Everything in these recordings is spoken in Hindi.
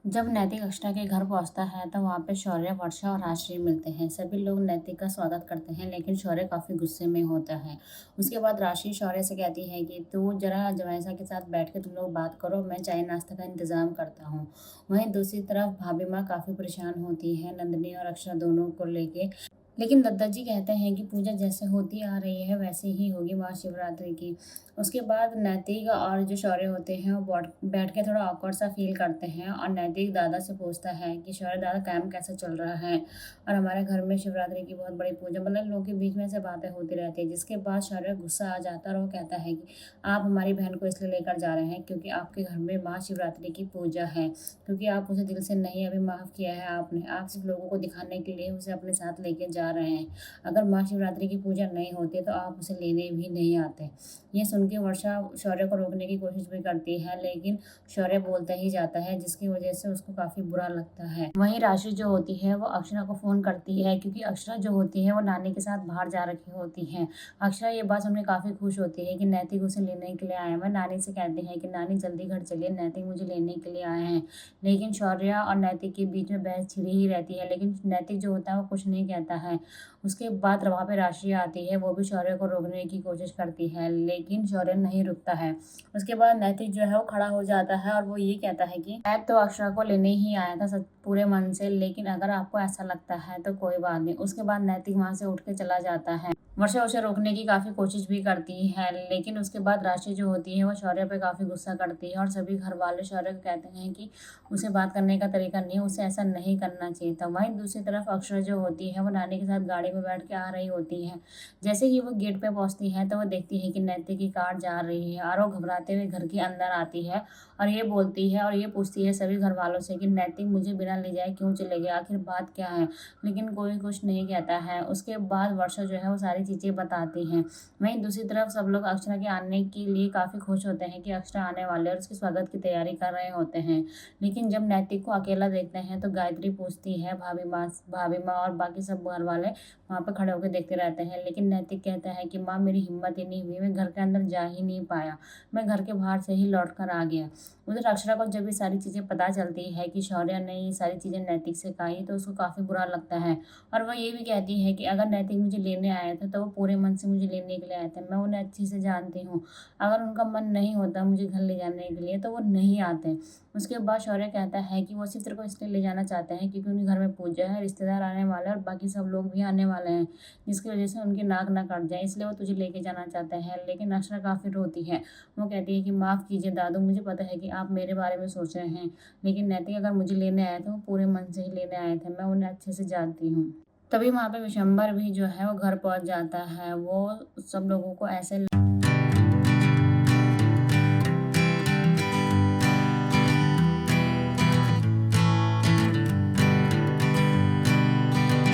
जब नैतिक अक्षरा के घर पहुंचता है तो वहां पे शौर्य, वर्षा और आश्रय मिलते हैं। सभी लोग नैतिक का स्वागत करते हैं, लेकिन शौर्य काफी गुस्से में होता है। उसके बाद राशि शौर्य से कहती है कि तू जरा जवैसा के साथ बैठ के तुम लोग बात करो, मैं चाय नाश्ता का इंतजाम करता हूँ। वहीं दूसरी तरफ भाभी माँ काफी परेशान होती है नंदिनी और अक्षरा दोनों को लेके। लेकिन दत्ता जी कहते हैं कि पूजा जैसे होती आ रही है वैसे ही होगी महाशिवरात्रि की। उसके बाद नैतिक और जो शौर्य होते हैं वो बैठ के थोड़ा ऑकवर्ड सा फील करते हैं और नैतिक दादा से पूछता है कि शौर्य दादा काम कैसा चल रहा है और हमारे घर में शिवरात्रि की बहुत बड़ी पूजा, मतलब लोगों के बीच में ऐसे बातें होती रहती है। जिसके बाद शौर्य गुस्सा आ जाता है और वो कहता है कि आप हमारी बहन को इसलिए लेकर जा रहे हैं क्योंकि आपके घर में महाशिवरात्रि की पूजा है, क्योंकि आप उसे दिल से नहीं अभी माफ़ किया है आपने, आप सिर्फ लोगों को दिखाने के लिए उसे अपने साथ लेके जा रहे हैं। अगर महाशिवरात्रि की पूजा नहीं होती तो आप उसे लेने भी नहीं आते। ये सुन के वर्षा शौर्य को रोकने की कोशिश भी करती है, लेकिन शौर्य बोलता ही जाता है जिसकी वजह से उसको काफ़ी बुरा लगता है। वहीं राशि जो होती है वो अक्षरा को फ़ोन करती है, क्योंकि अक्षरा जो होती है वो नानी के साथ बाहर जा रखी होती है। अक्षरा ये बात सुनकर काफ़ी खुश होती है कि नैतिक उसे लेने के लिए आए हैं। वह नानी से कहती है कि नानी जल्दी घर चलिए, नैतिक मुझे लेने के लिए आए हैं। लेकिन शौर्य और नैतिक के बीच में बहस छिड़ी ही रहती है, लेकिन नैतिक जो होता है वो कुछ नहीं कहता है। उसके बाद वहाँ पे राशि आती है, वो भी शौर्य को रोकने की कोशिश करती है, लेकिन शौर्य नहीं रुकता है। उसके बाद नैतिक जो है वो खड़ा हो जाता है और वो ये कहता है कि मैं तो अक्षरा को लेने ही आया था सच पूरे मन से, लेकिन अगर आपको ऐसा लगता है तो कोई बात नहीं। उसके बाद नैतिक वहाँ से उठ के चला जाता है। वर्षा उसे रोकने की काफ़ी कोशिश भी करती है, लेकिन उसके बाद राशि जो होती है वो शौर्य पे काफ़ी गुस्सा करती है और सभी घर वाले शौर्य को कहते हैं कि उसे बात करने का तरीका नहीं है, उसे ऐसा नहीं करना चाहिए था। वहीं दूसरी तरफ अक्षरा जो होती है वो नानी के साथ गाड़ी में बैठ के आ रही होती है। जैसे ही वो गेट पे पहुंचती है तो वो देखती है कि नैतिक की कार जा रही है और वो घबराते हुए घर के अंदर आती है और ये बोलती है और ये पूछती है सभी घर वालों से कि नैतिक मुझे बिना ले जाए क्यों चले गए, आखिर बात क्या है। लेकिन कोई कुछ नहीं कहता है। उसके बाद वर्षा जो है वो सारी चीज़ें बताती हैं। वहीं दूसरी तरफ सब लोग अक्षरा के आने के लिए काफ़ी खुश होते हैं कि अक्षरा आने वाले और उसके स्वागत की तैयारी कर रहे होते हैं। लेकिन जब नैतिक को अकेला देखते हैं तो गायत्री पूछती है, भाभी माँ और बाकी सब घर वाले वहाँ पे खड़े होकर देखते रहते हैं। लेकिन नैतिक कहता है कि माँ मेरी हिम्मत ही नहीं हुई, मैं घर के अंदर जा ही नहीं पाया, मैं घर के बाहर से ही लौट कर आ गया। उधर अक्षरा को जब ये सारी चीज़ें पता चलती है कि शौर्य ने ये सारी चीज़ें नैतिक से कही तो उसको काफ़ी बुरा लगता है और वह ये भी कहती है कि अगर नैतिक मुझे लेने आया था तो वो पूरे मन से मुझे लेने के लिए आया था, मैं उन्हें अच्छे से जानती हूँ। अगर उनका मन नहीं होता मुझे घर ले जाने के लिए तो वो नहीं आते। उसके बाद शौर्य कहता है कि वो सिर्फ तेरे को इसलिए ले जाना चाहते हैं क्योंकि उनके घर में पूजा है, रिश्तेदार आने वाले हैं और बाकी सब लोग भी आने वाले हैं, जिसकी वजह से उनकी नाक ना कट जाए, इसलिए वो तुझे लेके जाना चाहते हैं। लेकिन अक्षरा काफ़ी रोती है। वो कहती है कि माफ़ कीजिए दादू, मुझे पता है कि आप मेरे बारे में सोच रहे हैं, लेकिन नैतिक अगर मुझे लेने आए थे वो पूरे मन से ही लेने आए थे, मैं उन्हें अच्छे से जानती हूँ। तभी वहाँ पे विशंबर भी जो है वो घर पहुँच जाता है। वो सब लोगों को ऐसे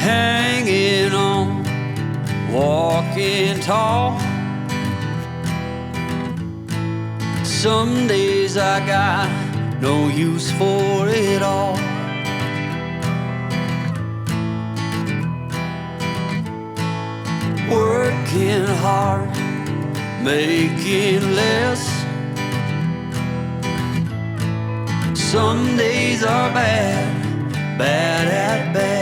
Hanging on, walking tall. Some days I got no use for it all. Working hard, making less. Some days are bad, bad at best.